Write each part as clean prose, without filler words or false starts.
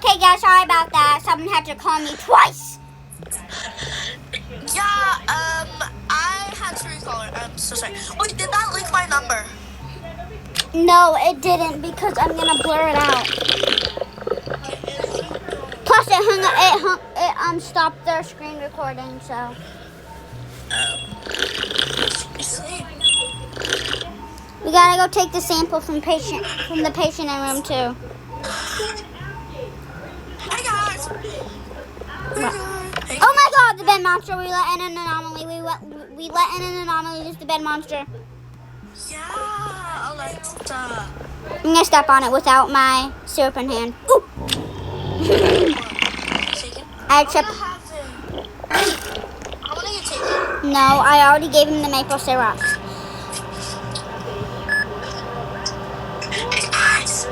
Okay, guys, sorry about that. Someone had to call me twice. Yeah, I had to recall her. I'm so sorry. Wait, did that leak my number? No, it didn't because I'm gonna blur it out. Plus, it stopped their screen recording, so. We gotta go take the sample from the patient in room 2. Hey guys. Hey. Oh my God, the bed monster! We let in an anomaly. We let in an anomaly. Just the bed monster. Yeah, Alexa. I'm gonna step on it without my syrup in hand. Ooh. I trip. I want to get taken. No, I already gave him the maple syrup. Hey guys.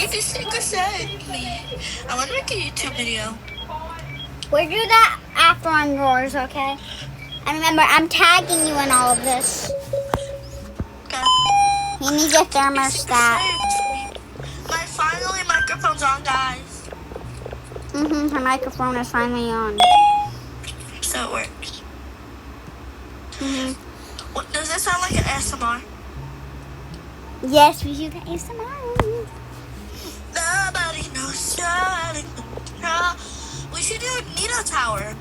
You just think me. I want to make a YouTube video. We'll do that after on yours, okay? And remember, I'm tagging you in all of this. Okay. You need your thermostat. My finally microphone's on, guys. Her microphone is finally on. So it works. What, does this sound like an ASMR? Yes, we do the ASMR. Nobody knows. We should do a Nito Tower.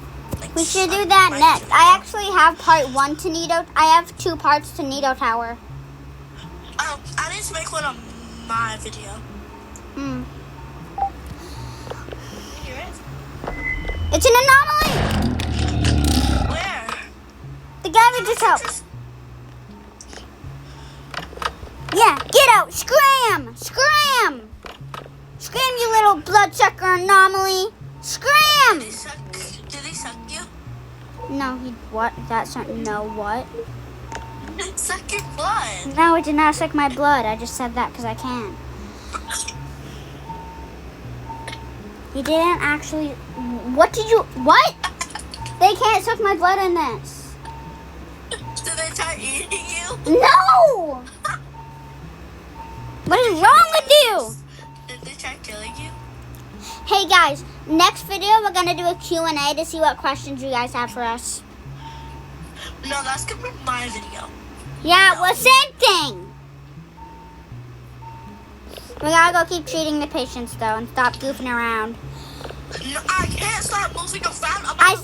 We should do that next. I actually have part 1 to Nito. I have 2 parts to Nito Tower. Oh, I need to make one of my video. It's an anomaly! Where? The guy we just helped. Yeah, get out! Scram! Scram! Scram, you little bloodsucker anomaly! Scram! Did he suck you? No, he what? That's not no what? It suck your blood. No, it did not suck my blood. I just said that because I can. He didn't actually. What did you? What? They can't suck my blood in this. Did they try eating you? No! What is wrong with you? Did they try killing you? Hey guys, next video we're gonna do a Q&A to see what questions you guys have for us. No, that's gonna be my video. Yeah, well, same thing. We gotta go keep treating the patients though and stop goofing around. No, I can't stop moving around. I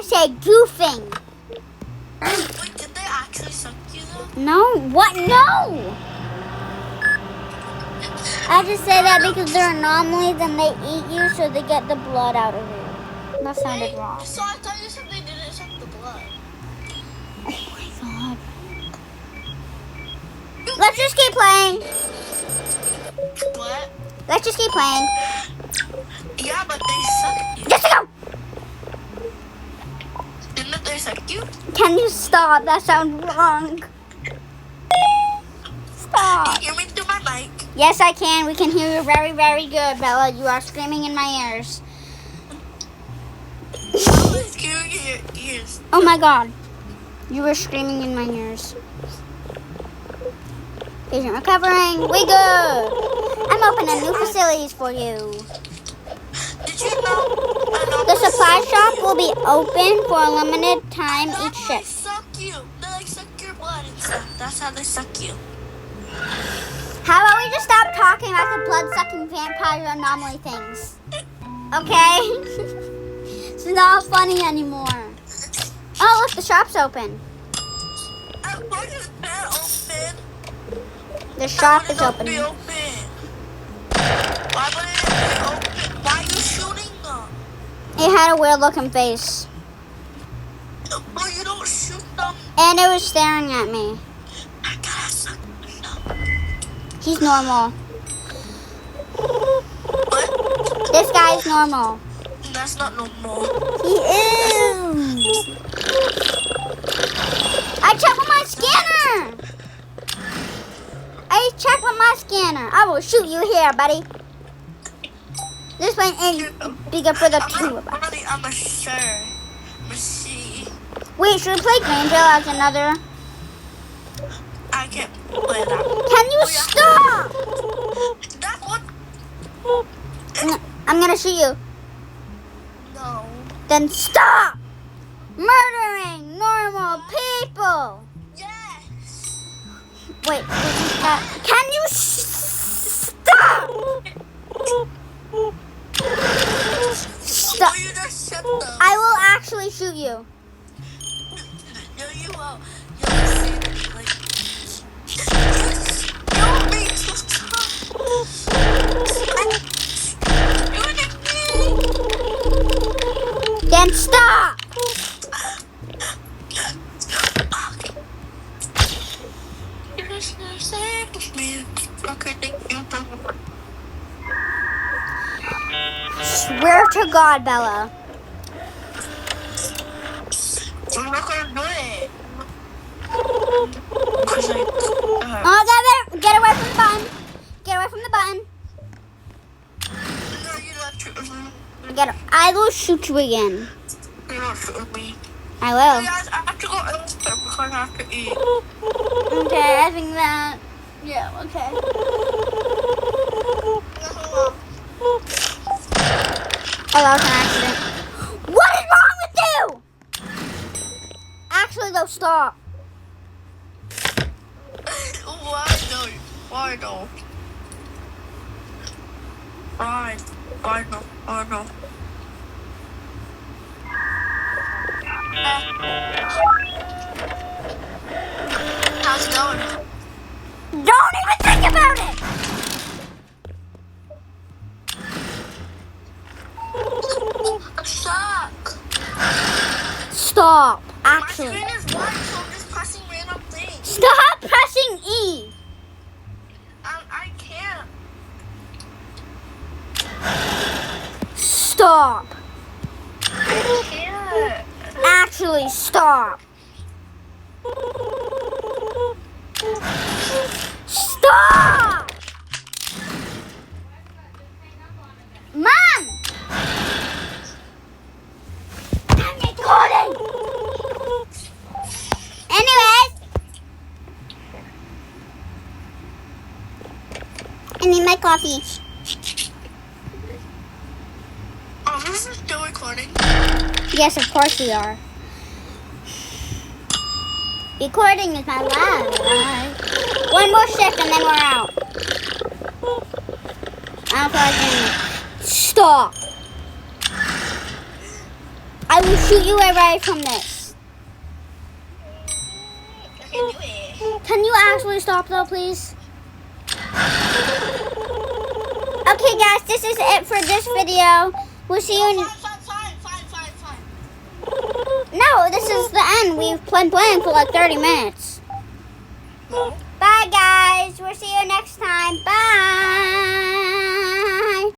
said goofing. Wait, did they actually suck you though? No, what? No. I just say that because they're anomalies and they eat you, so they get the blood out of you. That sounded wrong. So I thought you said they didn't suck the blood. Oh my God. Let's just keep playing. What? Let's just keep playing. Yeah, but they suck you. Just go. Didn't they suck you? Can you stop? That sounds wrong. Stop. Can you hear me through my mic? Yes, I can. We can hear you very, very good, Bella. You are screaming in my ears. Let's hear your ears. Oh my God. You were screaming in my ears. Patient recovering. We good. I'm opening new facilities for you. Did you know? The supply shop will be open for a limited time each They shift. suck you. They like suck your blood and stuff. That's how they suck you. How about we just stop talking about the blood-sucking vampire anomaly things? Okay? It's not funny anymore. Oh, look, the shop's open. Why is that open? The shop is Why open. would it not be open? Why would it not be open? Why are you shooting them? It had a weird-looking face. Well, you don't shoot them. And it was staring at me. I gotta suck them. He's normal. What? This guy's normal. That's not normal. He is. I checked with my scanner. I checked with my scanner. I will shoot you here, buddy. This one is bigger for the two of us. I'm a sure. I'm a see. Wait, should we play Grangel as another? I can't play that. Can you Oh, yeah. stop? That's what. I'm gonna shoot you. No. Then stop murdering normal people. Yes. Wait, can you stop? Stop. Will you just shut the? I will actually shoot you. No, you won't. You'll say that, like. You'll be so tough. Then stop. Swear to God, Bella. I'm not gonna do it. 'Cause Oh, get away from the button. Get away from the button. no, you're not shooting me. I will shoot you again. You're not shooting me. I will. Guys, I have to go elsewhere because I have to eat. Okay, I think that. Yeah, okay. Oh, that was an accident. What is wrong with you? Actually, though, stop. Why no? Why no? Why? Why no? Why no? How's it going? Don't even think about it. I suck. Stop. My Actually, screen is white, so I'm just pressing random things. stop pressing E. I can't. Stop. I can't. Actually, stop. Stop. Mom. I'm recording. Anyways. I need my coffee. Oh, this is still recording. Yes, of course we are. Recording is my life. One more shift and then we're out. I don't feel like doing it. Stop. I will shoot you away from this. I can do it. Can you actually stop though, please? Okay, guys, this is it for this video. We'll see you in... Fine. No, this is the end. We've been playing for like 30 minutes. No. Bye, guys. We'll see you next time. Bye.